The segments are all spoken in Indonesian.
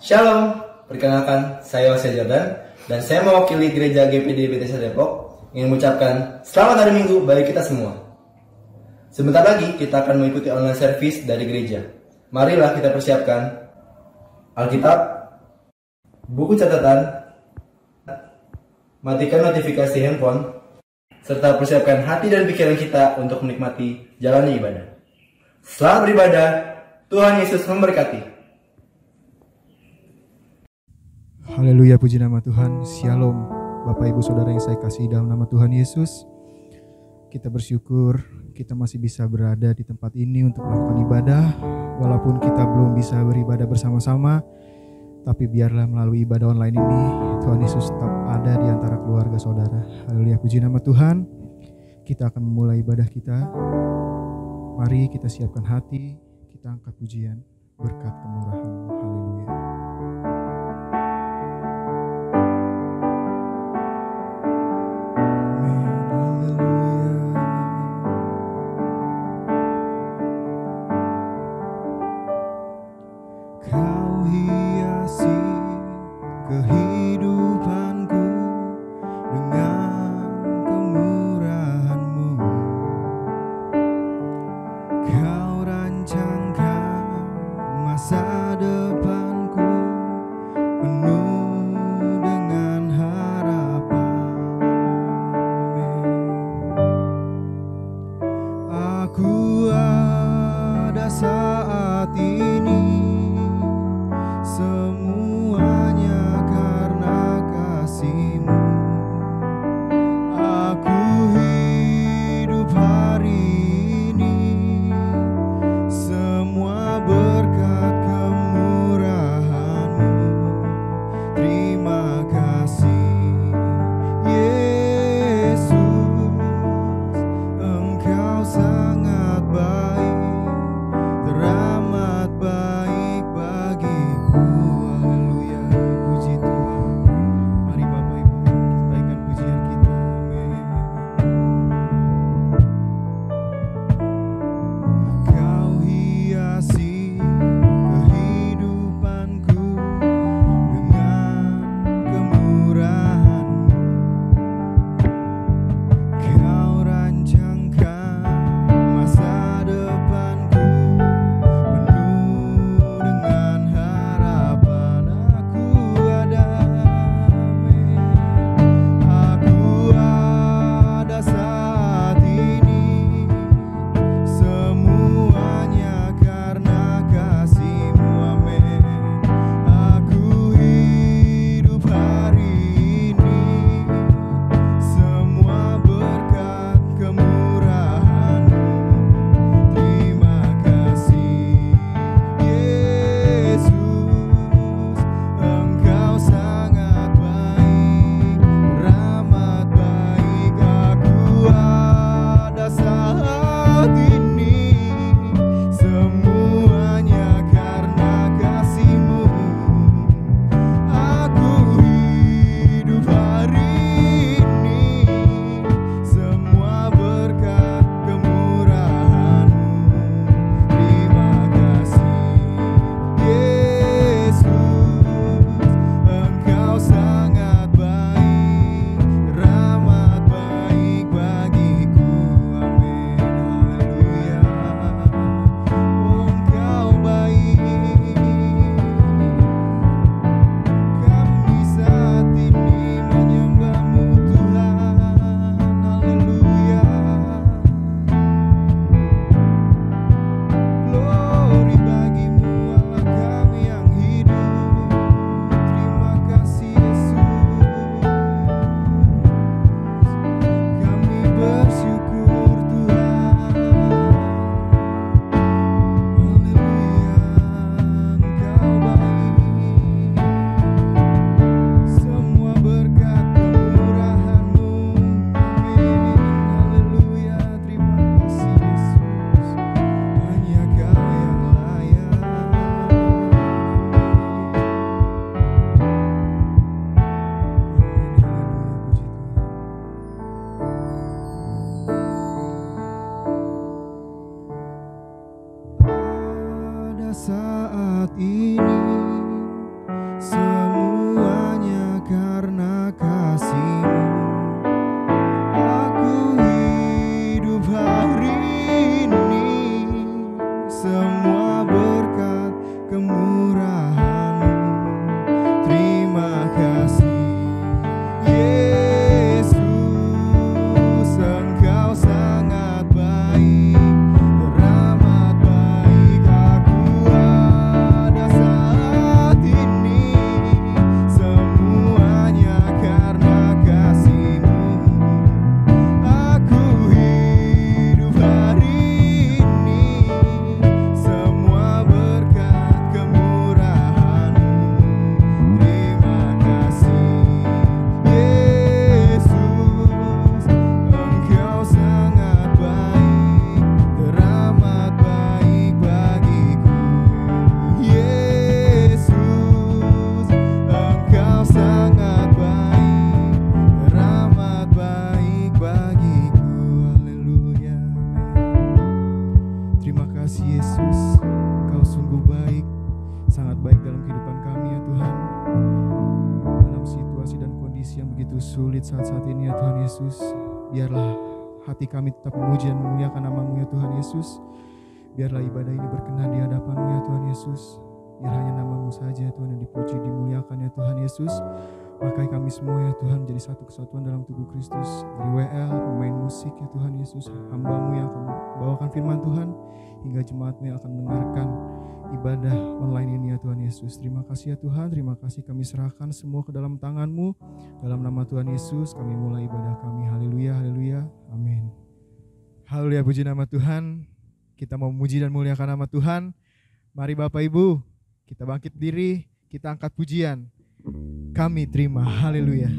Shalom, perkenalkan saya Wasya Jordan dan saya mewakili gereja GPD BTS Depok ingin mengucapkan selamat hari Minggu bagi kita semua. Sebentar lagi kita akan mengikuti online service dari gereja. Marilah kita persiapkan Alkitab, buku catatan, matikan notifikasi handphone, serta persiapkan hati dan pikiran kita untuk menikmati jalannya ibadah. Selamat beribadah, Tuhan Yesus memberkati. Haleluya, puji nama Tuhan. Shalom Bapak Ibu Saudara yang saya kasih dalam nama Tuhan Yesus. Kita bersyukur kita masih bisa berada di tempat ini untuk melakukan ibadah. Walaupun kita belum bisa beribadah bersama-sama, tapi biarlah melalui ibadah online ini Tuhan Yesus tetap ada di antara keluarga saudara. Haleluya, puji nama Tuhan. Kita akan memulai ibadah kita. Mari kita siapkan hati, kita angkat pujian berkat kemurahan-Mu. Haleluya. saat ini sangat baik dalam kehidupan kami ya Tuhan. Dalam situasi dan kondisi yang begitu sulit saat-saat ini ya Tuhan Yesus, biarlah hati kami tetap memuji dan memuliakan nama-Mu ya Tuhan Yesus. Biarlah ibadah ini berkenan di hadapan-Mu ya Tuhan Yesus. Biar hanya nama-Mu saja ya Tuhan yang dipuji, dimuliakan ya Tuhan Yesus. Pakai kami semua ya Tuhan menjadi satu kesatuan dalam tubuh Kristus. Dari WL, pemain musik ya Tuhan Yesus, hamba-Mu yang akan membawakan firman Tuhan, hingga jemaat-Mu yang akan mendengarkan ibadah online ini ya Tuhan Yesus. Terima kasih ya Tuhan, terima kasih, kami serahkan semua ke dalam tangan-Mu. Dalam nama Tuhan Yesus kami mulai ibadah kami. Haleluya, haleluya, amin. Haleluya, puji nama Tuhan. Kita mau memuji dan muliakan nama Tuhan. Mari Bapak Ibu, kita bangkit diri, kita angkat pujian. Kami terima, haleluya.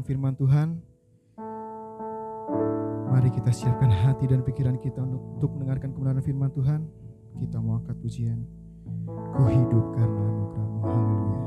Firman Tuhan. Mari kita siapkan hati dan pikiran kita untuk mendengarkan kebenaran firman Tuhan. Kita mau angkat pujian. Ku hidup karena anugerah-Mu. Haleluya.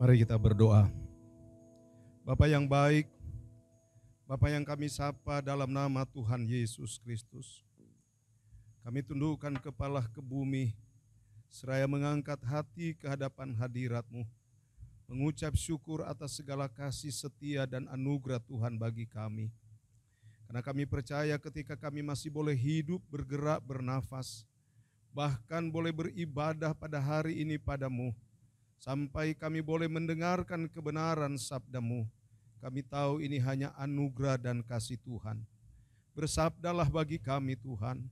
Mari kita berdoa. Bapa yang baik, Bapa yang kami sapa dalam nama Tuhan Yesus Kristus. Kami tundukkan kepala ke bumi, seraya mengangkat hati ke hadapan hadirat-Mu, mengucap syukur atas segala kasih setia dan anugerah Tuhan bagi kami. Karena kami percaya ketika kami masih boleh hidup, bergerak, bernafas, bahkan boleh beribadah pada hari ini padamu, sampai kami boleh mendengarkan kebenaran sabda-Mu. Kami tahu ini hanya anugerah dan kasih Tuhan. Bersabdalah bagi kami Tuhan.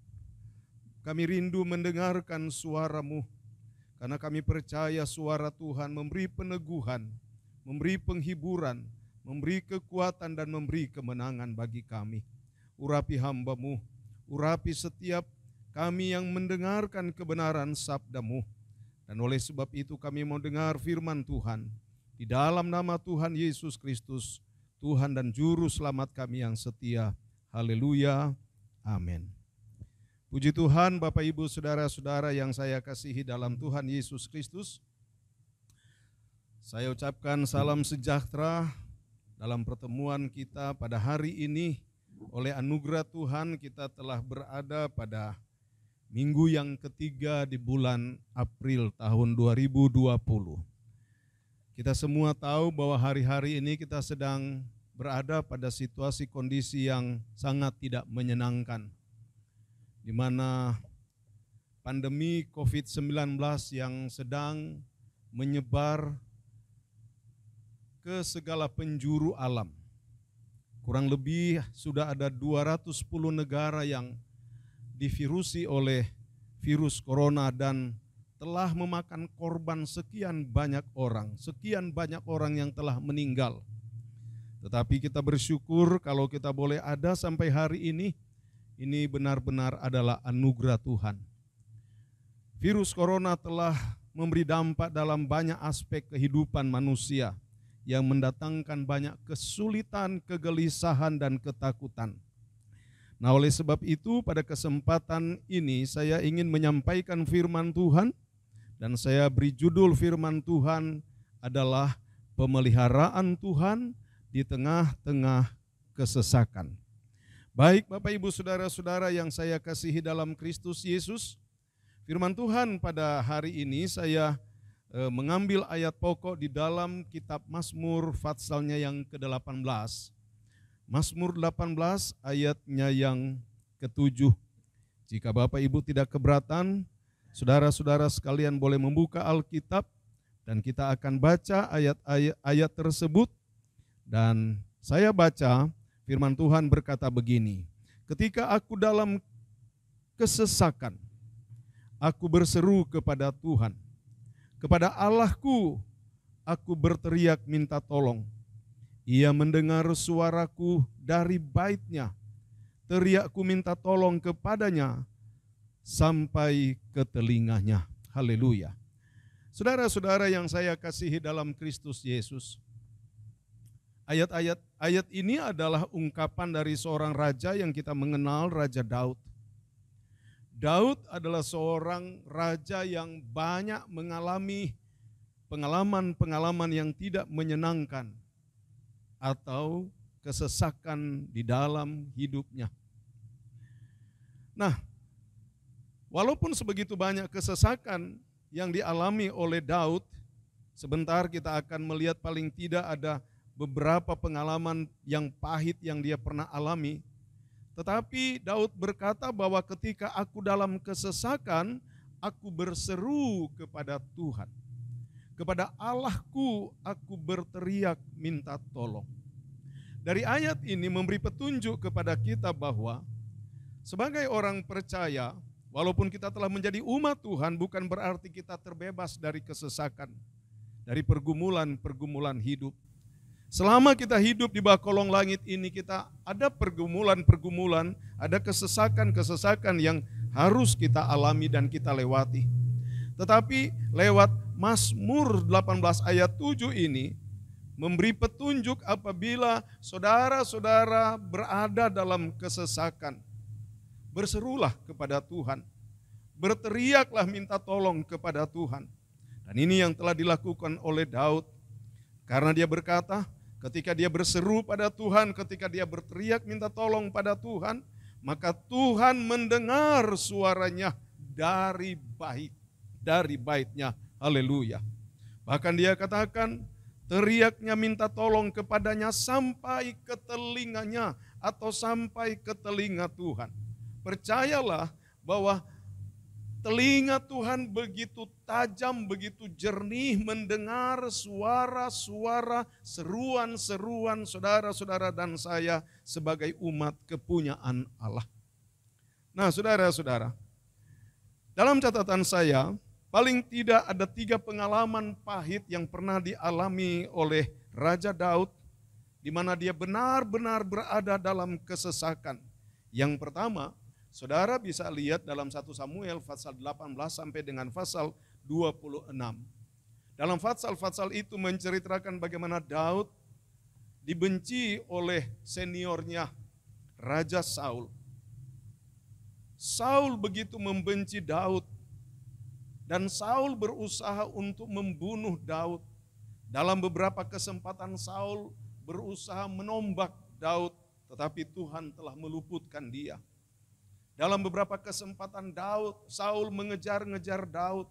Kami rindu mendengarkan suara-Mu, karena kami percaya suara Tuhan memberi peneguhan, memberi penghiburan, memberi kekuatan dan memberi kemenangan bagi kami. Urapi hamba-Mu, urapi setiap kami yang mendengarkan kebenaran sabda-Mu. Dan oleh sebab itu kami mau dengar firman Tuhan. Di dalam nama Tuhan Yesus Kristus, Tuhan dan Juru Selamat kami yang setia. Haleluya. Amin. Puji Tuhan, Bapak Ibu Saudara-saudara yang saya kasihi dalam Tuhan Yesus Kristus. Saya ucapkan salam sejahtera dalam pertemuan kita pada hari ini. Oleh anugerah Tuhan kita telah berada pada minggu yang ketiga di bulan April tahun 2020. Kita semua tahu bahwa hari-hari ini kita sedang berada pada situasi kondisi yang sangat tidak menyenangkan, di mana pandemi COVID-19 yang sedang menyebar ke segala penjuru alam. Kurang lebih sudah ada 210 negara yang divirusi oleh virus corona dan telah memakan korban sekian banyak orang yang telah meninggal. Tetapi kita bersyukur kalau kita boleh ada sampai hari ini benar-benar adalah anugerah Tuhan. Virus corona telah memberi dampak dalam banyak aspek kehidupan manusia yang mendatangkan banyak kesulitan, kegelisahan, dan ketakutan. Nah, oleh sebab itu pada kesempatan ini saya ingin menyampaikan firman Tuhan, dan saya beri judul firman Tuhan adalah pemeliharaan Tuhan di tengah-tengah kesesakan. Baik Bapak Ibu Saudara-saudara yang saya kasihi dalam Kristus Yesus, firman Tuhan pada hari ini saya mengambil ayat pokok di dalam kitab Mazmur Fatsalnya yang ke-18. Mazmur 18 ayatnya yang ke-7. Jika Bapak Ibu tidak keberatan, saudara-saudara sekalian boleh membuka Alkitab dan kita akan baca ayat-ayat tersebut. Dan saya baca firman Tuhan berkata begini, ketika aku dalam kesesakan, aku berseru kepada Tuhan, kepada Allahku aku berteriak minta tolong. Ia mendengar suaraku dari bait-Nya, teriakku minta tolong kepadanya sampai ke telinganya. Haleluya. Saudara-saudara yang saya kasihi dalam Kristus Yesus, ayat ini adalah ungkapan dari seorang raja yang kita mengenal, Raja Daud. Daud adalah seorang raja yang banyak mengalami pengalaman-pengalaman yang tidak menyenangkan atau kesesakan di dalam hidupnya. Nah, walaupun sebegitu banyak kesesakan yang dialami oleh Daud, sebentar kita akan melihat paling tidak ada beberapa pengalaman yang pahit yang dia pernah alami. Tetapi Daud berkata bahwa ketika aku dalam kesesakan, aku berseru kepada Tuhan. Kepada Allahku aku berteriak minta tolong. Dari ayat ini memberi petunjuk kepada kita bahwa sebagai orang percaya, walaupun kita telah menjadi umat Tuhan, bukan berarti kita terbebas dari kesesakan, dari pergumulan-pergumulan hidup. Selama kita hidup di bawah kolong langit ini, kita ada pergumulan-pergumulan, ada kesesakan-kesesakan yang harus kita alami dan kita lewati. Tetapi lewat Mazmur 18 ayat 7 ini memberi petunjuk apabila saudara-saudara berada dalam kesesakan. Berserulah kepada Tuhan, berteriaklah minta tolong kepada Tuhan. Dan ini yang telah dilakukan oleh Daud. Karena dia berkata, ketika dia berseru pada Tuhan, ketika dia berteriak minta tolong pada Tuhan, maka Tuhan mendengar suaranya dari baitnya. Haleluya. Bahkan dia katakan, teriaknya minta tolong kepadanya sampai ke telinganya atau sampai ke telinga Tuhan. Percayalah bahwa telinga Tuhan begitu tajam, begitu jernih mendengar suara-suara, seruan-seruan saudara-saudara dan saya sebagai umat kepunyaan Allah. Nah saudara-saudara, dalam catatan saya, paling tidak ada 3 pengalaman pahit yang pernah dialami oleh Raja Daud, di mana dia benar-benar berada dalam kesesakan. Yang pertama, saudara bisa lihat dalam 1 Samuel pasal 18 sampai dengan pasal 26. Dalam pasal-pasal itu menceritakan bagaimana Daud dibenci oleh seniornya Raja Saul. Saul begitu membenci Daud dan Saul berusaha untuk membunuh Daud. Dalam beberapa kesempatan Saul berusaha menombak Daud, tetapi Tuhan telah meluputkan dia. Dalam beberapa kesempatan Saul mengejar-ngejar Daud.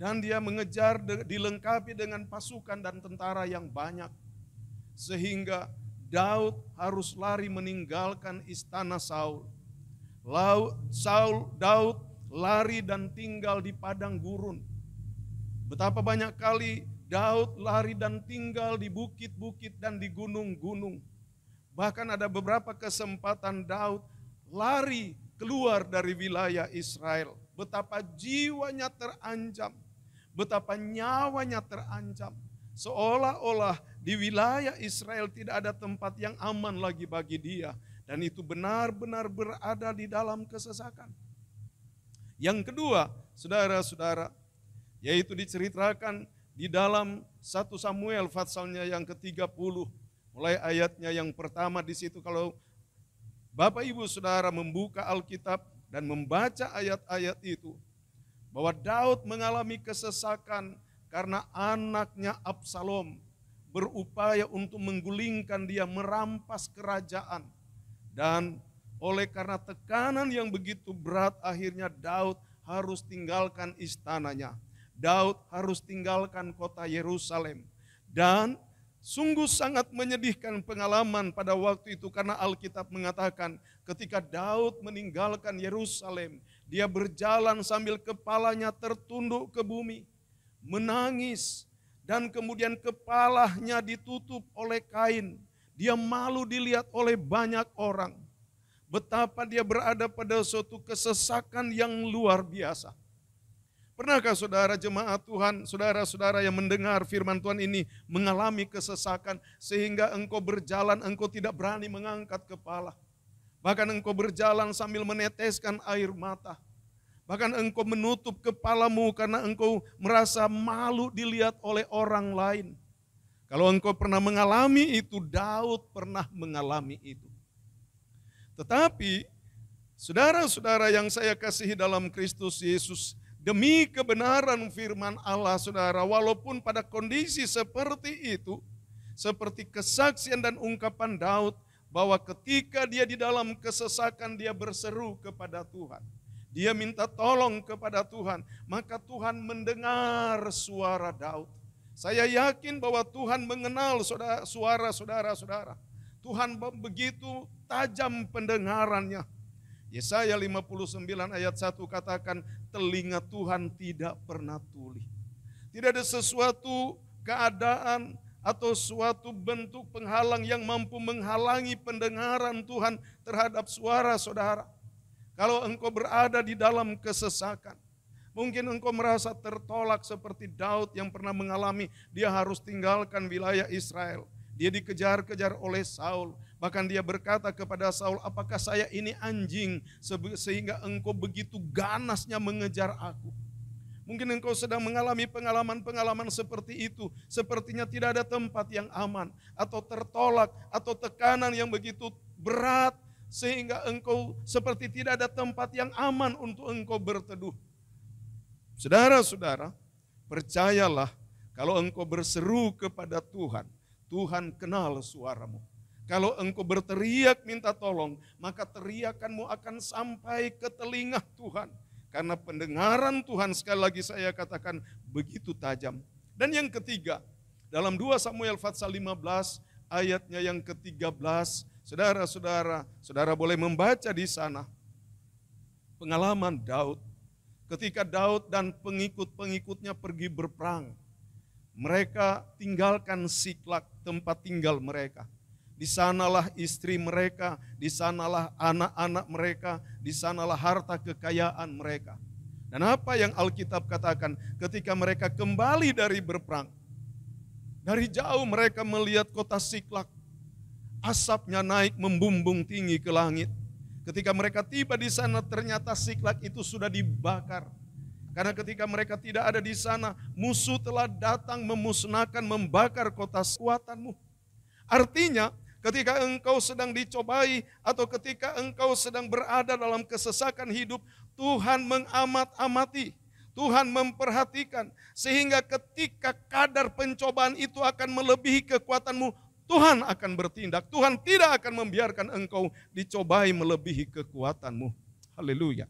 Dan dia mengejar dilengkapi dengan pasukan dan tentara yang banyak. Sehingga Daud harus lari meninggalkan istana Saul. Daud lari dan tinggal di padang gurun. Betapa banyak kali Daud lari dan tinggal di bukit-bukit dan di gunung-gunung. Bahkan ada beberapa kesempatan Daud lari keluar dari wilayah Israel. Betapa jiwanya terancam, betapa nyawanya terancam. Seolah-olah di wilayah Israel tidak ada tempat yang aman lagi bagi dia. Dan itu benar-benar berada di dalam kesesakan. Yang kedua, saudara-saudara, yaitu diceritakan di dalam 1 Samuel pasalnya yang ke-30. Mulai ayatnya yang pertama di situ, kalau Bapak Ibu Saudara membuka Alkitab dan membaca ayat-ayat itu, bahwa Daud mengalami kesesakan karena anaknya Absalom berupaya untuk menggulingkan dia, merampas kerajaan. Dan oleh karena tekanan yang begitu berat, akhirnya Daud harus tinggalkan istananya. Daud harus tinggalkan kota Yerusalem. Dan sungguh sangat menyedihkan pengalaman pada waktu itu, karena Alkitab mengatakan ketika Daud meninggalkan Yerusalem, dia berjalan sambil kepalanya tertunduk ke bumi, menangis, dan kemudian kepalanya ditutup oleh kain. Dia malu dilihat oleh banyak orang. Betapa dia berada pada suatu kesesakan yang luar biasa. Pernahkah saudara jemaat Tuhan, saudara-saudara yang mendengar firman Tuhan ini mengalami kesesakan sehingga engkau berjalan, engkau tidak berani mengangkat kepala. Bahkan engkau berjalan sambil meneteskan air mata. Bahkan engkau menutup kepalamu karena engkau merasa malu dilihat oleh orang lain. Kalau engkau pernah mengalami itu, Daud pernah mengalami itu. Tetapi saudara-saudara yang saya kasihi dalam Kristus Yesus, demi kebenaran firman Allah saudara, walaupun pada kondisi seperti itu, seperti kesaksian dan ungkapan Daud, bahwa ketika dia di dalam kesesakan dia berseru kepada Tuhan, dia minta tolong kepada Tuhan, maka Tuhan mendengar suara Daud. Saya yakin bahwa Tuhan mengenal suara saudara-saudara. Tuhan begitu tajam pendengarannya. Yesaya 59 ayat 1 katakan, telinga Tuhan tidak pernah tuli. Tidak ada sesuatu keadaan atau suatu bentuk penghalang yang mampu menghalangi pendengaran Tuhan terhadap suara saudara. Kalau engkau berada di dalam kesesakan, mungkin engkau merasa tertolak seperti Daud yang pernah mengalami, dia harus tinggalkan wilayah Israel. Dia dikejar-kejar oleh Saul. Bahkan dia berkata kepada Saul, apakah saya ini anjing sehingga engkau begitu ganasnya mengejar aku? Mungkin engkau sedang mengalami pengalaman-pengalaman seperti itu. Sepertinya tidak ada tempat yang aman, atau tertolak, atau tekanan yang begitu berat, sehingga engkau seperti tidak ada tempat yang aman untuk engkau berteduh. Saudara-saudara, percayalah, Kalau engkau berseru kepada Tuhan, Tuhan kenal suaramu. Kalau engkau berteriak minta tolong, maka teriakanmu akan sampai ke telinga Tuhan. Karena pendengaran Tuhan, sekali lagi saya katakan, begitu tajam. Dan yang ketiga, dalam 2 Samuel pasal 15 ayatnya yang ke-13, saudara boleh membaca di sana pengalaman Daud. Ketika Daud dan pengikut-pengikutnya pergi berperang, mereka tinggalkan Siklak, tempat tinggal mereka. Di sanalah istri mereka, di sanalah anak-anak mereka, di sanalah harta kekayaan mereka. Dan apa yang Alkitab katakan, ketika mereka kembali dari berperang, dari jauh mereka melihat kota Siklak, asapnya naik membumbung tinggi ke langit. Ketika mereka tiba di sana, ternyata Siklak itu sudah dibakar. Karena ketika mereka tidak ada di sana, musuh telah datang memusnahkan, membakar kota kekuatanmu. Artinya, ketika engkau sedang dicobai atau ketika engkau sedang berada dalam kesesakan hidup, Tuhan mengamat-amati, Tuhan memperhatikan, sehingga ketika kadar pencobaan itu akan melebihi kekuatanmu, Tuhan akan bertindak. Tuhan tidak akan membiarkan engkau dicobai melebihi kekuatanmu. Haleluya.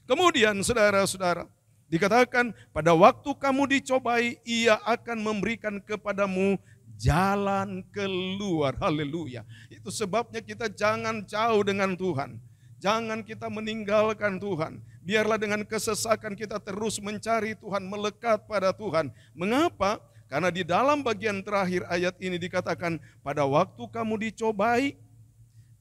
Kemudian saudara-saudara, dikatakan pada waktu kamu dicobai, Ia akan memberikan kepadamu jalan keluar. Haleluya. Itu sebabnya kita jangan jauh dengan Tuhan. Jangan kita meninggalkan Tuhan. Biarlah dengan kesesakan kita terus mencari Tuhan, melekat pada Tuhan. Mengapa? Karena di dalam bagian terakhir ayat ini dikatakan, pada waktu kamu dicobai,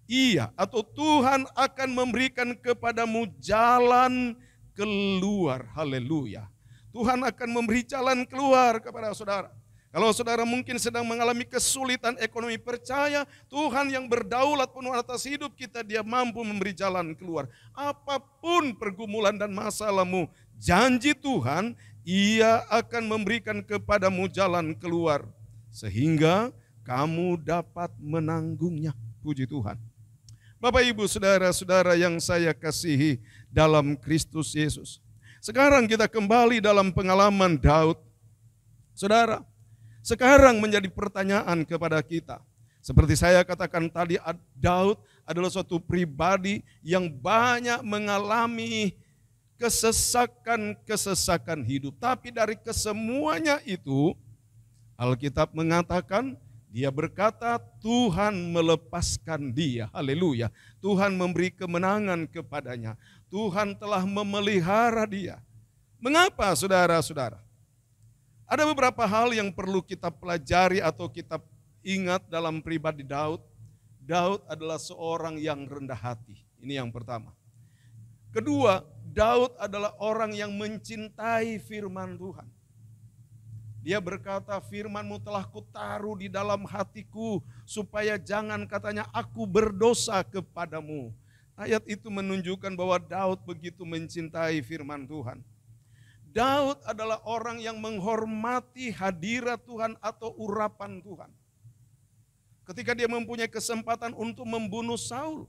Ia atau Tuhan akan memberikan kepadamu jalan keluar. Haleluya. Tuhan akan memberi jalan keluar kepada saudara. Kalau saudara mungkin sedang mengalami kesulitan ekonomi, percaya Tuhan yang berdaulat penuh atas hidup kita, Dia mampu memberi jalan keluar. Apapun pergumulan dan masalahmu, janji Tuhan, Ia akan memberikan kepadamu jalan keluar. Sehingga kamu dapat menanggungnya. Puji Tuhan. Bapak Ibu saudara-saudara yang saya kasihi dalam Kristus Yesus. Sekarang kita kembali dalam pengalaman Daud. Saudara, sekarang menjadi pertanyaan kepada kita. Seperti saya katakan tadi, Daud adalah suatu pribadi yang banyak mengalami kesesakan hidup. Tapi dari kesemuanya itu, Alkitab mengatakan, dia berkata, Tuhan melepaskan dia. Haleluya. Tuhan memberi kemenangan kepadanya. Tuhan telah memelihara dia. Mengapa saudara-saudara? Ada beberapa hal yang perlu kita pelajari atau kita ingat dalam pribadi Daud. Daud adalah seorang yang rendah hati. Ini yang pertama. Kedua, Daud adalah orang yang mencintai firman Tuhan. Dia berkata, firman-Mu telah kutaruh di dalam hatiku, supaya jangan, katanya, aku berdosa kepadamu. Ayat itu menunjukkan bahwa Daud begitu mencintai firman Tuhan. Daud adalah orang yang menghormati hadirat Tuhan atau urapan Tuhan. Ketika dia mempunyai kesempatan untuk membunuh Saul,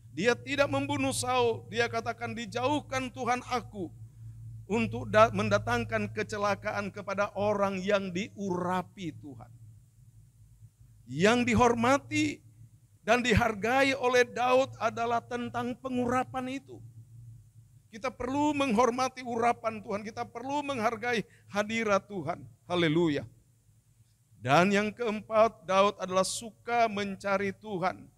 dia tidak membunuh Saul. Dia katakan, dijauhkan Tuhan aku untuk mendatangkan kecelakaan kepada orang yang diurapi Tuhan. Yang dihormati dan dihargai oleh Daud adalah tentang pengurapan itu. Kita perlu menghormati urapan Tuhan, kita perlu menghargai hadirat Tuhan. Haleluya. Dan yang keempat, Daud adalah suka mencari Tuhan.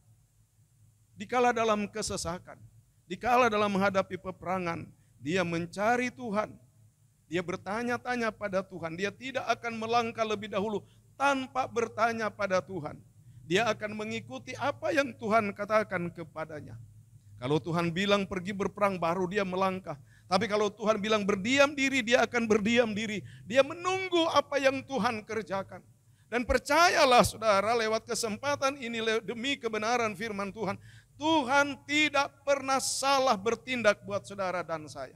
Dikala dalam kesesakan, dikala dalam menghadapi peperangan, dia mencari Tuhan. Dia bertanya-tanya pada Tuhan. Dia tidak akan melangkah lebih dahulu tanpa bertanya pada Tuhan. Dia akan mengikuti apa yang Tuhan katakan kepadanya. Kalau Tuhan bilang pergi berperang, baru dia melangkah. Tapi kalau Tuhan bilang berdiam diri, dia akan berdiam diri. Dia menunggu apa yang Tuhan kerjakan. Dan percayalah saudara, lewat kesempatan ini, demi kebenaran firman Tuhan, Tuhan tidak pernah salah bertindak buat saudara dan saya.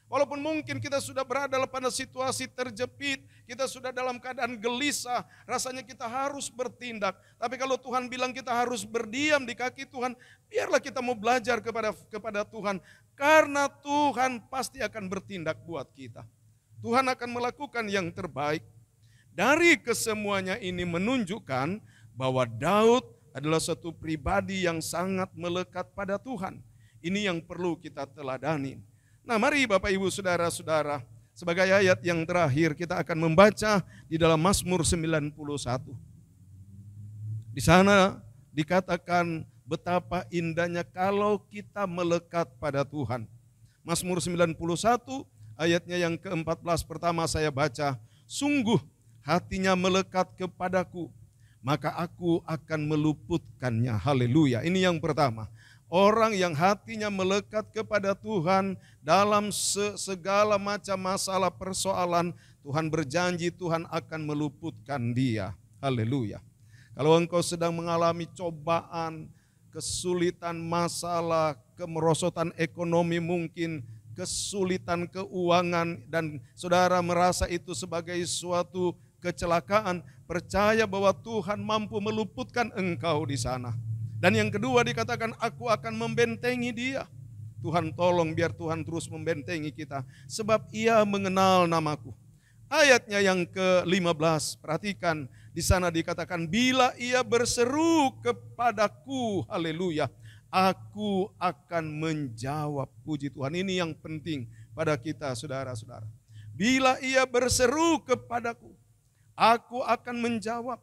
Walaupun mungkin kita sudah berada pada situasi terjepit, kita sudah dalam keadaan gelisah, rasanya kita harus bertindak. Tapi kalau Tuhan bilang kita harus berdiam di kaki Tuhan, biarlah kita mau belajar kepada Tuhan. Karena Tuhan pasti akan bertindak buat kita. Tuhan akan melakukan yang terbaik. Dari kesemuanya ini menunjukkan bahwa Daud adalah satu pribadi yang sangat melekat pada Tuhan. Ini yang perlu kita teladani. Nah, mari Bapak Ibu Saudara-saudara, sebagai ayat yang terakhir kita akan membaca di dalam Mazmur 91. Di sana dikatakan betapa indahnya kalau kita melekat pada Tuhan. Mazmur 91 ayatnya yang ke-14 pertama saya baca, sungguh hatinya melekat kepadaku, maka aku akan meluputkannya. Haleluya. Ini yang pertama. Orang yang hatinya melekat kepada Tuhan dalam segala macam masalah persoalan, Tuhan berjanji Tuhan akan meluputkan dia. Haleluya. Kalau engkau sedang mengalami cobaan, kesulitan masalah, kemerosotan ekonomi mungkin, kesulitan keuangan, dan saudara merasa itu sebagai suatu kecelakaan, percaya bahwa Tuhan mampu meluputkan engkau di sana. Dan yang kedua dikatakan, aku akan membentengi dia. Tuhan tolong biar Tuhan terus membentengi kita, sebab ia mengenal namaku. Ayatnya yang ke-15, perhatikan, di sana dikatakan, bila ia berseru kepadaku, haleluya, aku akan menjawab. Puji Tuhan, ini yang penting pada kita saudara-saudara. Bila ia berseru kepadaku, aku akan menjawab.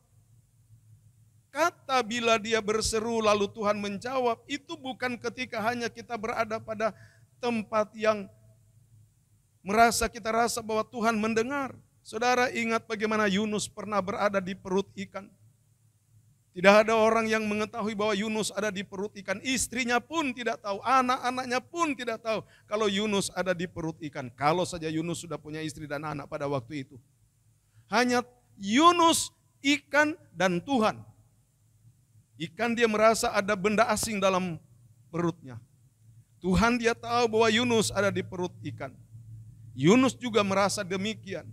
Kata bila dia berseru lalu Tuhan menjawab, itu bukan ketika hanya kita berada pada tempat yang kita rasa bahwa Tuhan mendengar. Saudara ingat bagaimana Yunus pernah berada di perut ikan. Tidak ada orang yang mengetahui bahwa Yunus ada di perut ikan. Istrinya pun tidak tahu, anak-anaknya pun tidak tahu kalau Yunus ada di perut ikan. Kalau saja Yunus sudah punya istri dan anak pada waktu itu. Hanya Yunus, ikan, dan Tuhan. Ikan dia merasa ada benda asing dalam perutnya. Tuhan dia tahu bahwa Yunus ada di perut ikan. Yunus juga merasa demikian.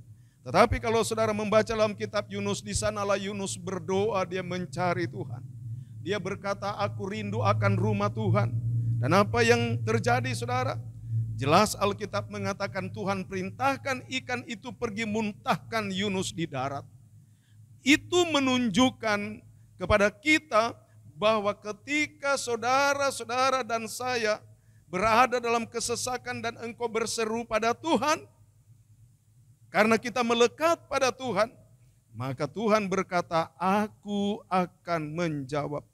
Tetapi kalau saudara membaca dalam kitab Yunus, di sanalah Yunus berdoa, dia mencari Tuhan. Dia berkata, aku rindu akan rumah Tuhan. Dan apa yang terjadi saudara? Jelas Alkitab mengatakan Tuhan perintahkan ikan itu pergi muntahkan Yunus di darat. Itu menunjukkan kepada kita bahwa ketika saudara-saudara dan saya berada dalam kesesakan dan engkau berseru pada Tuhan, karena kita melekat pada Tuhan, maka Tuhan berkata, aku akan menjawab.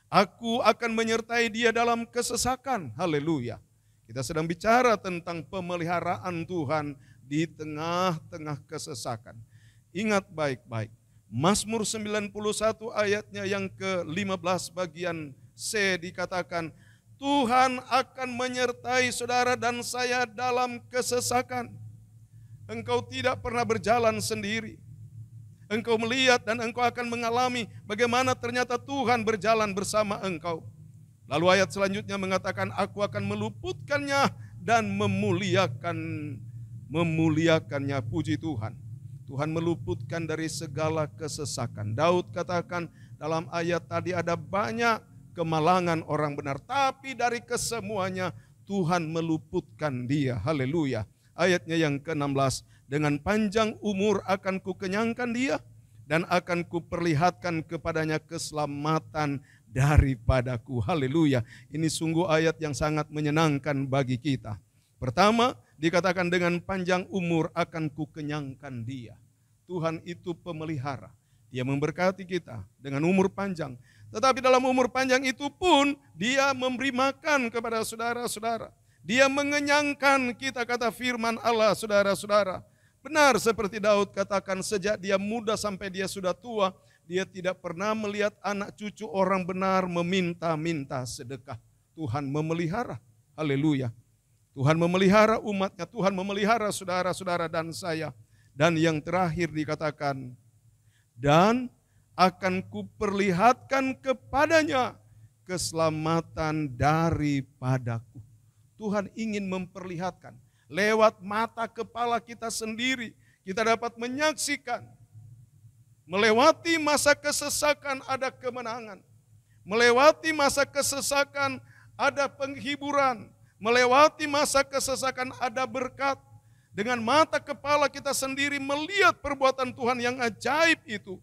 Aku akan menyertai dia dalam kesesakan. Haleluya. Kita sedang bicara tentang pemeliharaan Tuhan di tengah-tengah kesesakan. Ingat baik-baik. Mazmur 91 ayatnya yang ke-15 bagian C dikatakan, Tuhan akan menyertai saudara dan saya dalam kesesakan. Engkau tidak pernah berjalan sendiri. Engkau melihat dan engkau akan mengalami bagaimana ternyata Tuhan berjalan bersama engkau. Lalu ayat selanjutnya mengatakan, aku akan meluputkannya dan memuliakannya. Puji Tuhan. Tuhan meluputkan dari segala kesesakan. Daud katakan dalam ayat tadi ada banyak kemalangan orang benar. Tapi dari kesemuanya Tuhan meluputkan dia. Haleluya. Ayatnya yang ke-16. Dengan panjang umur akan kukenyangkan dia. Dan akan kuperlihatkan kepadanya keselamatan daripadaku. Haleluya. Ini sungguh ayat yang sangat menyenangkan bagi kita. Pertama, dikatakan dengan panjang umur akan kukenyangkan dia. Tuhan itu pemelihara. Dia memberkati kita dengan umur panjang. Tetapi dalam umur panjang itu pun dia memberi makan kepada saudara-saudara. Dia mengenyangkan kita, kata firman Allah, saudara-saudara. Benar seperti Daud katakan, sejak dia muda sampai dia sudah tua, dia tidak pernah melihat anak cucu orang benar meminta-minta sedekah. Tuhan memelihara. Haleluya. Tuhan memelihara umatnya, Tuhan memelihara saudara-saudara dan saya. Dan yang terakhir dikatakan, dan akan kuperlihatkan kepadanya keselamatan daripadaku. Tuhan ingin memperlihatkan, lewat mata kepala kita sendiri, kita dapat menyaksikan, melewati masa kesesakan ada kemenangan, melewati masa kesesakan ada penghiburan, melewati masa kesesakan ada berkat. Dengan mata kepala kita sendiri melihat perbuatan Tuhan yang ajaib itu.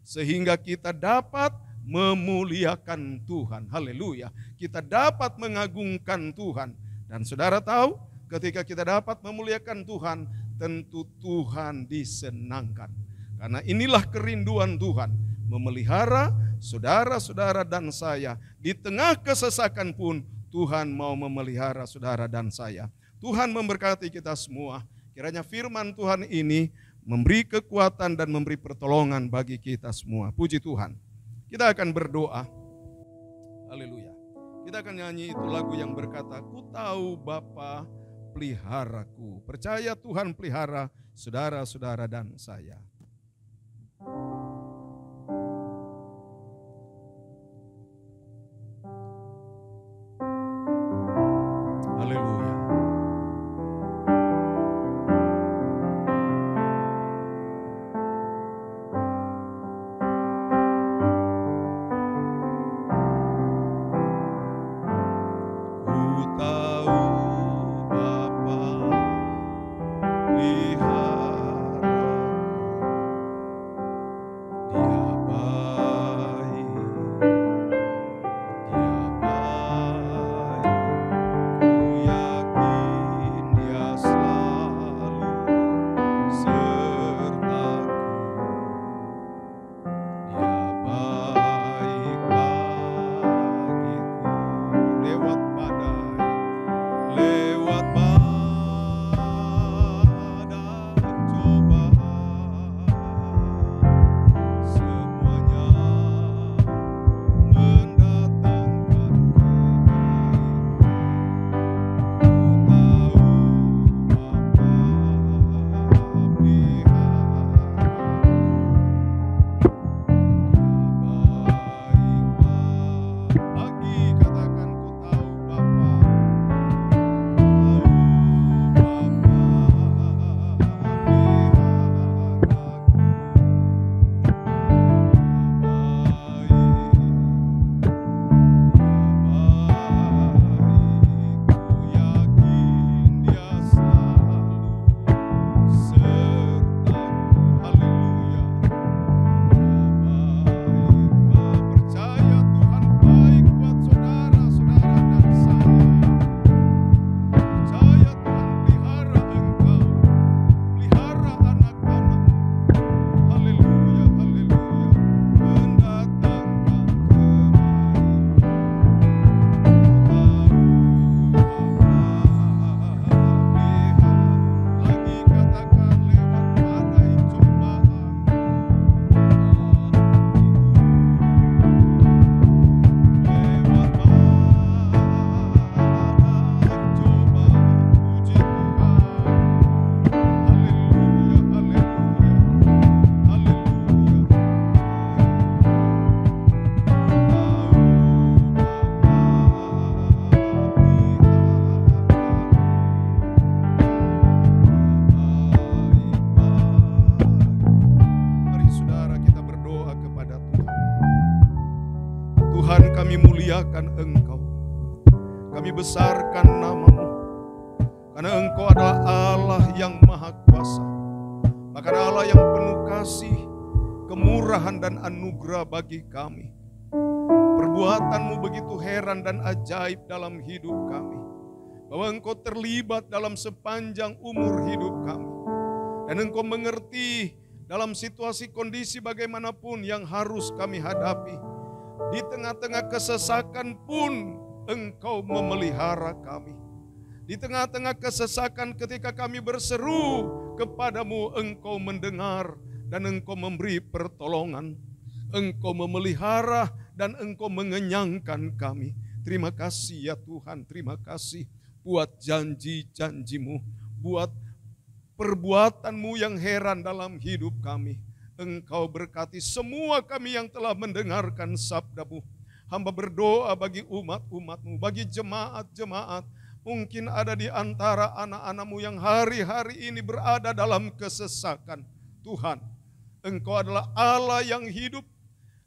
Sehingga kita dapat memuliakan Tuhan. Haleluya. Kita dapat mengagungkan Tuhan. Dan saudara tahu, ketika kita dapat memuliakan Tuhan, tentu Tuhan disenangkan. Karena inilah kerinduan Tuhan, memelihara saudara-saudara dan saya. Di tengah kesesakan pun Tuhan mau memelihara saudara dan saya. Tuhan memberkati kita semua. Kiranya firman Tuhan ini memberi kekuatan dan memberi pertolongan bagi kita semua. Puji Tuhan. Kita akan berdoa. Haleluya. Kita akan nyanyi itu lagu yang berkata, ku tahu Bapa peliharaku. Percaya Tuhan pelihara saudara-saudara dan saya. Haleluya. muliakan Engkau. Kami besarkan nama-Mu, karena Engkau adalah Allah yang maha kuasa, bahkan Allah yang penuh kasih, kemurahan dan anugerah bagi kami. Perbuatan-Mu begitu heran dan ajaib dalam hidup kami, bahwa Engkau terlibat dalam sepanjang umur hidup kami, dan Engkau mengerti dalam situasi kondisi bagaimanapun yang harus kami hadapi. Di tengah-tengah kesesakan pun Engkau memelihara kami. Di tengah-tengah kesesakan ketika kami berseru kepadamu, Engkau mendengar dan Engkau memberi pertolongan. Engkau memelihara dan Engkau mengenyangkan kami. Terima kasih ya Tuhan, terima kasih buat janji-janji-Mu, buat perbuatan-Mu yang heran dalam hidup kami. Engkau berkati semua kami yang telah mendengarkan sabda-Mu. Hamba berdoa bagi umat-umat-Mu, bagi jemaat-jemaat. Mungkin ada di antara anak-anak-Mu yang hari-hari ini berada dalam kesesakan. Tuhan, Engkau adalah Allah yang hidup.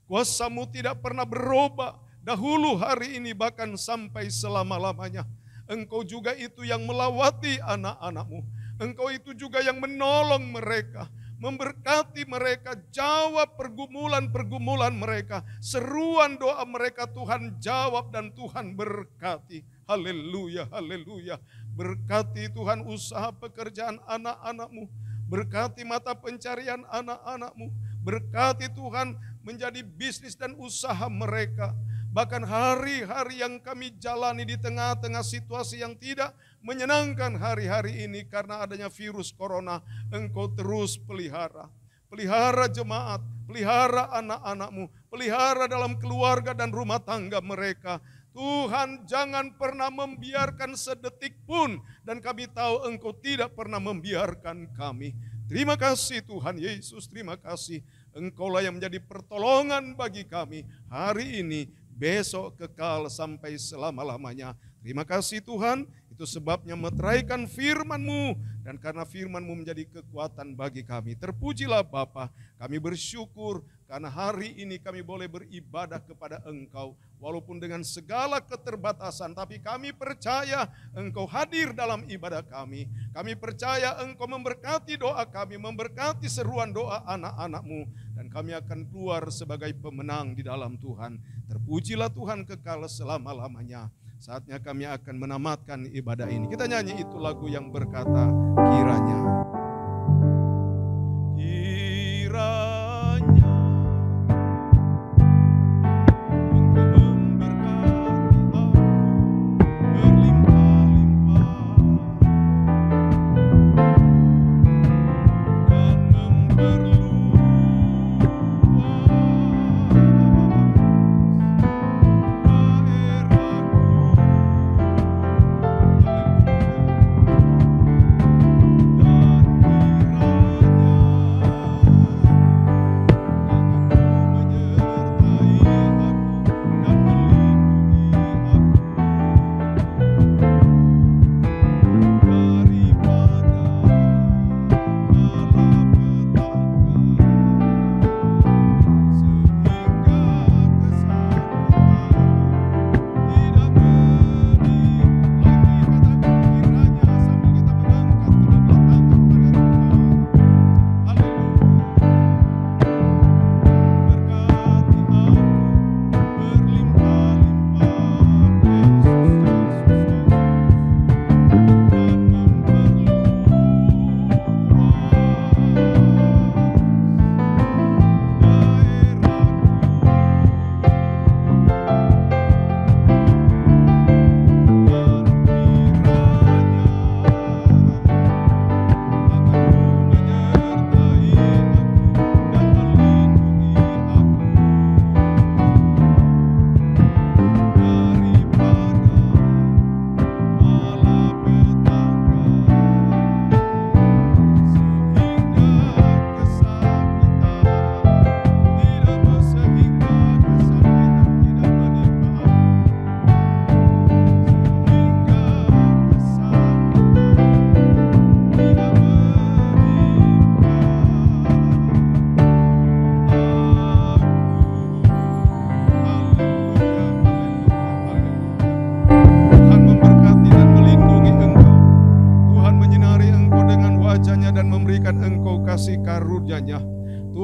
Kuasa-Mu tidak pernah berubah. Dahulu, hari ini, bahkan sampai selama-lamanya. Engkau juga itu yang melawati anak-anak-Mu. Engkau itu juga yang menolong mereka, memberkati mereka, jawab pergumulan-pergumulan mereka, seruan doa mereka Tuhan jawab dan Tuhan berkati. Haleluya, haleluya. Berkati Tuhan usaha pekerjaan anak-anak-Mu, berkati mata pencarian anak-anak-Mu, berkati Tuhan menjadi bisnis dan usaha mereka. Bahkan hari-hari yang kami jalani di tengah-tengah situasi yang tidak menyenangkan hari-hari ini karena adanya virus corona, Engkau terus pelihara. Pelihara jemaat, pelihara anak-anak-Mu, pelihara dalam keluarga dan rumah tangga mereka. Tuhan, jangan pernah membiarkan sedetik pun, dan kami tahu Engkau tidak pernah membiarkan kami. Terima kasih Tuhan Yesus, terima kasih. Engkaulah yang menjadi pertolongan bagi kami hari ini, besok kekal sampai selama-lamanya. Terima kasih Tuhan, itu sebabnya meteraikan firman-Mu, dan karena firman-Mu menjadi kekuatan bagi kami. Terpujilah Bapa, kami bersyukur karena hari ini kami boleh beribadah kepada Engkau. Walaupun dengan segala keterbatasan, tapi kami percaya Engkau hadir dalam ibadah kami. Kami percaya Engkau memberkati doa kami, memberkati seruan doa anak-anak-Mu. Dan kami akan keluar sebagai pemenang di dalam Tuhan. Terpujilah Tuhan kekal selama-lamanya. Saatnya kami akan menamatkan ibadah ini. Kita nyanyi itu lagu yang berkata, kiranya. Kiranya Engkau memberkati aku berlimpah-limpah dan memperluas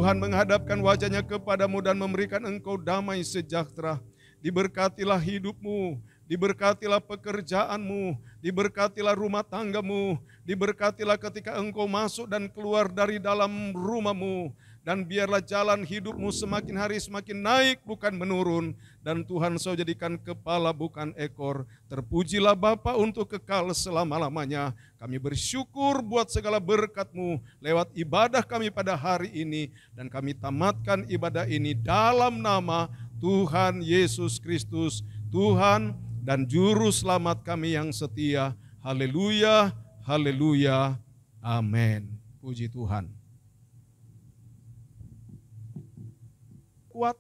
Tuhan menghadapkan wajahnya kepadamu dan memberikan engkau damai sejahtera. Diberkatilah hidupmu, diberkatilah pekerjaanmu, diberkatilah rumah tanggamu, diberkatilah ketika engkau masuk dan keluar dari dalam rumahmu. Dan biarlah jalan hidupmu semakin hari semakin naik bukan menurun. Dan Tuhan Engkau jadikan kepala bukan ekor. Terpujilah Bapa untuk kekal selama-lamanya. Kami bersyukur buat segala berkat-Mu lewat ibadah kami pada hari ini. Dan kami tamatkan ibadah ini dalam nama Tuhan Yesus Kristus, Tuhan dan Juru Selamat kami yang setia. Haleluya, haleluya, amin. Puji Tuhan. Kuat